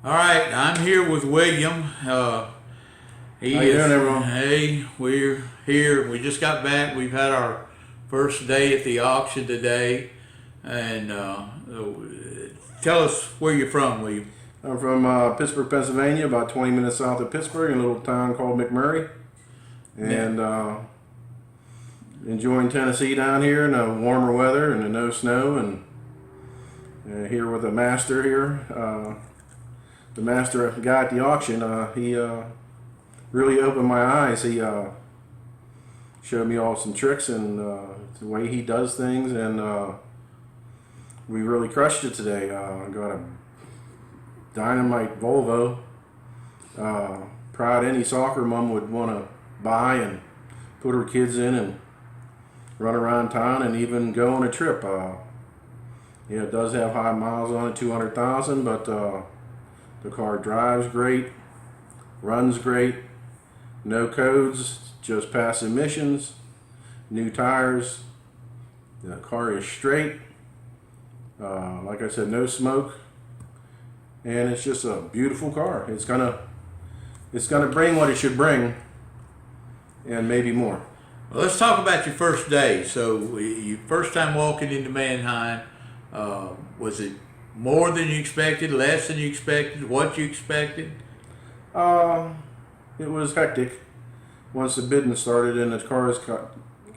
All right, I'm here with William. He How you doing, everyone? Hey, we're here. We just got back. We've had our first day at the auction today, and tell us where you're from, William. I'm from Pittsburgh, Pennsylvania, about 20 minutes south of Pittsburgh, in a little town called McMurray. And enjoying Tennessee down here in the warmer weather and the no snow. And here with the master here. The master guy at the auction, he really opened my eyes. He showed me all some tricks and the way he does things. And we really crushed it today. Got a dynamite Volvo, proud any soccer mom would want to buy and put her kids in and run around town and even go on a trip. Yeah, it does have high miles on it, 200,000, but the car drives great, runs great, no codes, just pass emissions, new tires. The car is straight, like I said, no smoke. And it's just a beautiful car. It's gonna bring what it should bring, and maybe more. Well, let's talk about your first day. So, your first time walking into Mannheim, was it more than you expected, less than you expected, what you expected? It was hectic once the bidding started and the cars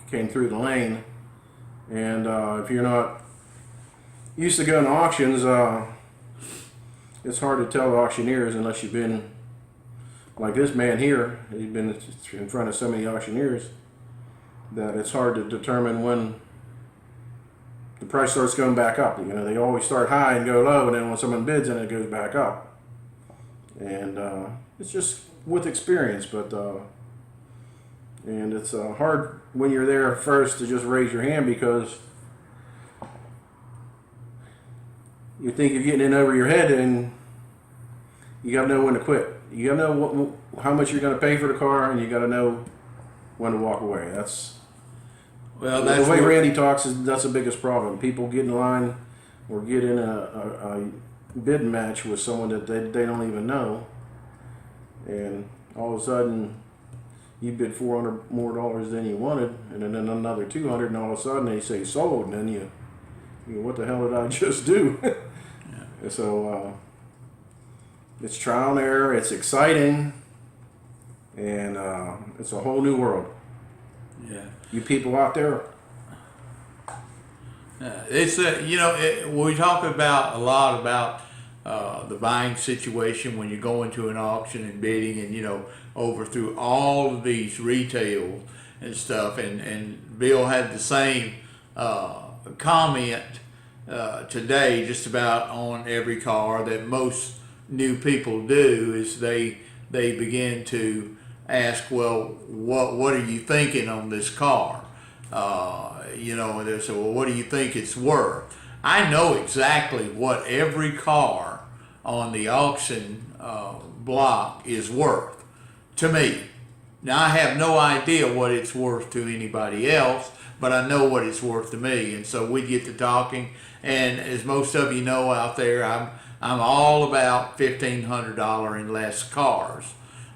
came through the lane. And if you're not used to going to auctions, it's hard to tell the auctioneers unless you've been like this man here. He's been in front of so many auctioneers that it's hard to determine when the price starts going back up. You know, they always start high and go low, and then when someone bids, then it goes back up. And it's just with experience, but and it's hard when you're there first to just raise your hand because you think you're getting in over your head, and you got to know when to quit. You got to know how much you're going to pay for the car, and you got to know when to walk away. That's the way Randy talks. That's the biggest problem. People get in line or get in a bid match with someone that they don't even know, and all of a sudden you bid $400 more than you wanted, and then another 200, and all of a sudden they say sold, and then you what the hell did I just do? Yeah. So it's trial and error. It's exciting, and it's a whole new world. Yeah. You people out there. It's we talk about a lot about the buying situation when you go into an auction and bidding, and over through all of these retail and stuff. And Bill had the same comment today, just about on every car, that most new people do is they begin to ask, well, what are you thinking on this car? And they say, well, what do you think it's worth? I know exactly what every car on the auction block is worth to me. Now, I have no idea what it's worth to anybody else, but I know what it's worth to me. And so we get to talking, and as most of you know out there, I'm all about $1,500 and less cars,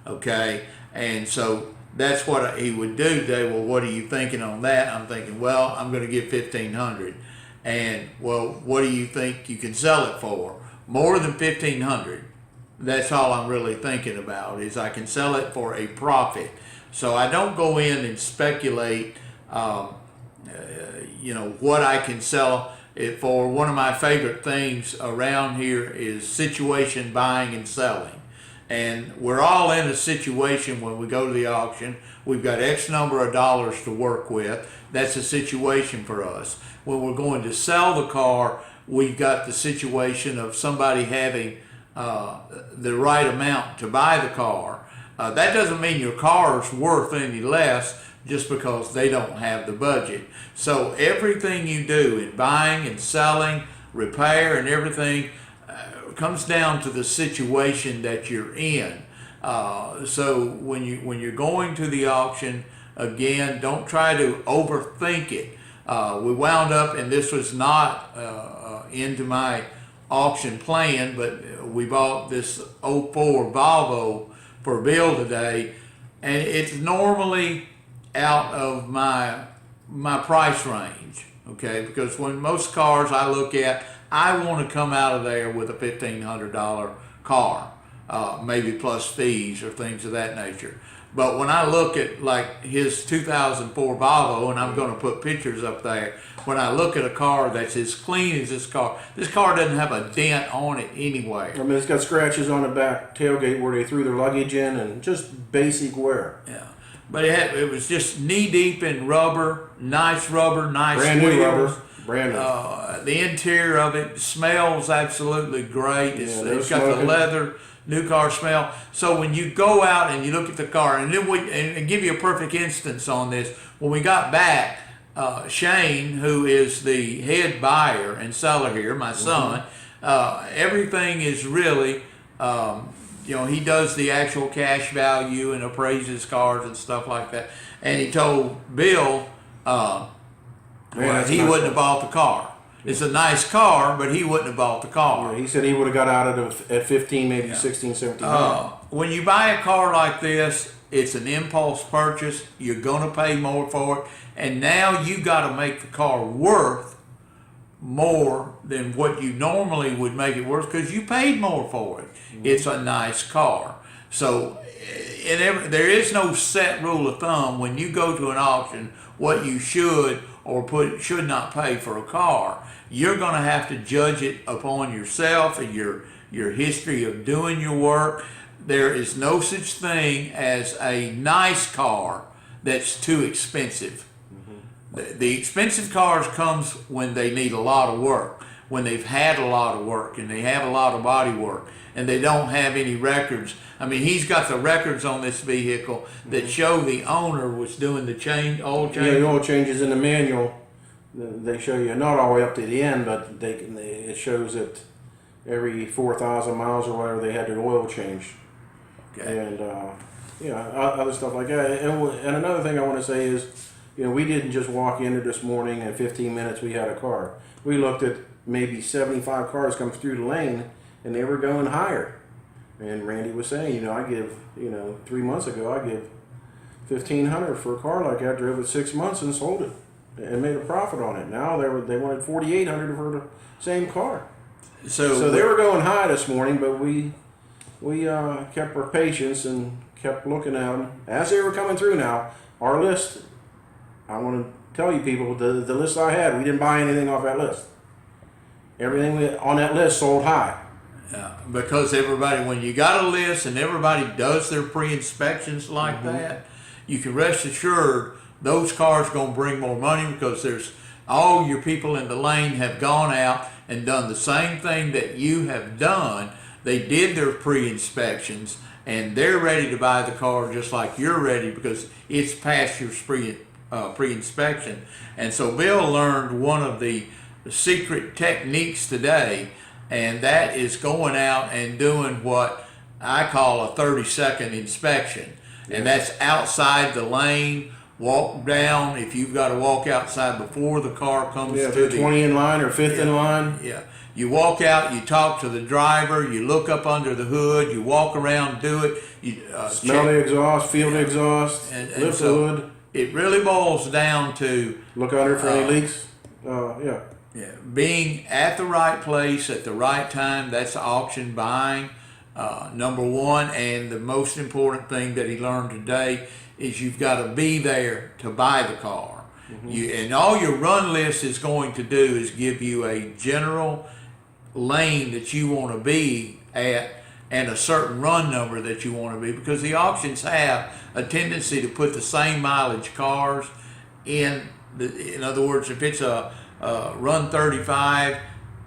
okay? And so that's what he would do today. Well, what are you thinking on that? I'm thinking, well, I'm going to get $1,500. And, well, what do you think you can sell it for? More than $1,500. That's all I'm really thinking about, is I can sell it for a profit. So I don't go in and speculate, what I can sell it for. One of my favorite things around here is situation buying and selling. And we're all in a situation when we go to the auction. We've got X number of dollars to work with. That's a situation for us. When we're going to sell the car, we've got the situation of somebody having the right amount to buy the car. That doesn't mean your car's worth any less just because they don't have the budget. So everything you do in buying and selling, repair and everything, comes down to the situation that you're in. So when you're going to the auction, again, don't try to overthink it. We wound up, and this was not into my auction plan, but we bought this '04 Volvo for Bill today, and it's normally out of my price range, okay? Because when most cars I look at, I want to come out of there with a $1,500 car, maybe plus fees or things of that nature. But when I look at like his 2004 Volvo, and I'm going to put pictures up there, when I look at a car that's as clean as this car doesn't have a dent on it anywhere. I mean, it's got scratches on the back tailgate where they threw their luggage in, and just basic wear. Yeah. But it was just knee deep in rubber, nice Brand wheels. new rubber. Brand new. The interior of it smells absolutely great. It's got the leather new car smell. So when you go out and you look at the car, and then and give you a perfect instance on this, when we got back, Shane, who is the head buyer and seller here, my son, everything is really, he does the actual cash value and appraises cars and stuff like that. And he told Bill, he wouldn't have bought the car. It's a nice car, but he wouldn't have bought the car. Yeah, he said he would have got out of it at 15, maybe 16, 17. When you buy a car like this, it's an impulse purchase. You're going to pay more for it. And now you got to make the car worth more than what you normally would make it worth because you paid more for it. It's a nice car. So there is no set rule of thumb when you go to an auction what you should or should not pay for a car. You're going to have to judge it upon yourself and your history of doing your work. There is no such thing as a nice car that's too expensive. The expensive cars comes when they need a lot of work, when they've had a lot of work and they have a lot of body work and they don't have any records. I mean, he's got the records on this vehicle that show the owner was doing the oil change. Yeah, the oil changes in the manual. They show you not all the way up to the end, but it shows that every 4,000 miles or whatever they had their oil changed. Okay. And other stuff like that. And another thing I want to say is, we didn't just walk into this morning and in 15 minutes we had a car. We looked at maybe 75 cars come through the lane, and they were going higher. And Randy was saying, I give, 3 months ago, I give $1,500 for a car like that. Drove it 6 months and sold it and made a profit on it. Now they wanted $4,800 for the same car. So they were going high this morning, but we kept our patience and kept looking at them as they were coming through. Now our list, I want to tell you people, the list I had, we didn't buy anything off that list. Everything on that list sold high. Yeah, because when you got a list and everybody does their pre-inspections like that, you can rest assured those cars going to bring more money because there's all your people in the lane have gone out and done the same thing that you have done. They did their pre-inspections and they're ready to buy the car just like you're ready because it's past your pre-inspection. And so Bill learned one of the secret techniques today, and that is going out and doing what I call a 30-second inspection. And that's outside the lane, walk down, if you've got to walk outside before the car comes to the 20 in line or 5th in line. Yeah. You walk out, you talk to the driver, you look up under the hood, you walk around, do it. You smell the exhaust, feel the exhaust, lift the hood. It really boils down to look under for any leaks. Being at the right place at the right time. That's auction buying, number one. And the most important thing that he learned today is you've got to be there to buy the car. And all your run list is going to do is give you a general lane that you want to be at and a certain run number that you want to be, because the auctions have a tendency to put the same mileage cars in other words, if it's a run 35,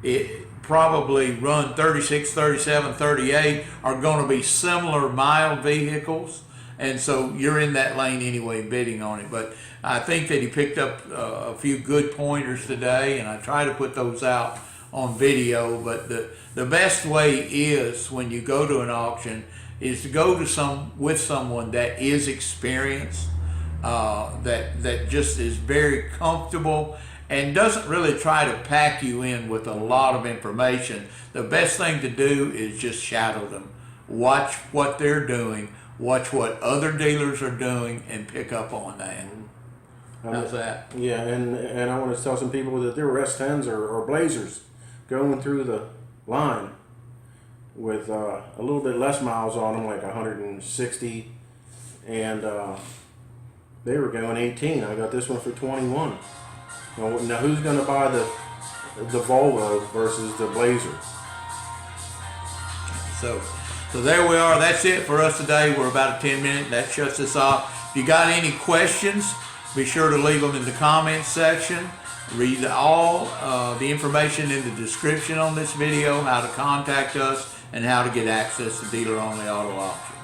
it probably run 36, 37, 38 are going to be similar mile vehicles. And so you're in that lane anyway bidding on it. But I think that he picked up a few good pointers today, and I try to put those out on video. But the best way is, when you go to an auction, is to go to with someone that is experienced, that just is very comfortable and doesn't really try to pack you in with a lot of information. The best thing to do is just shadow them. Watch what they're doing, watch what other dealers are doing, and pick up on that. How's that? Yeah, and I want to tell some people that there were S10s or Blazers going through the line with a little bit less miles on them, like 160, and they were going 18. I got this one for 21. Now who's going to buy the Volvo versus the Blazer? So there we are. That's it for us today. We're about a 10-minute. That shuts us off. If you got any questions, be sure to leave them in the comments section. Read all the information in the description on this video, how to contact us, and how to get access to dealer-only auto auction.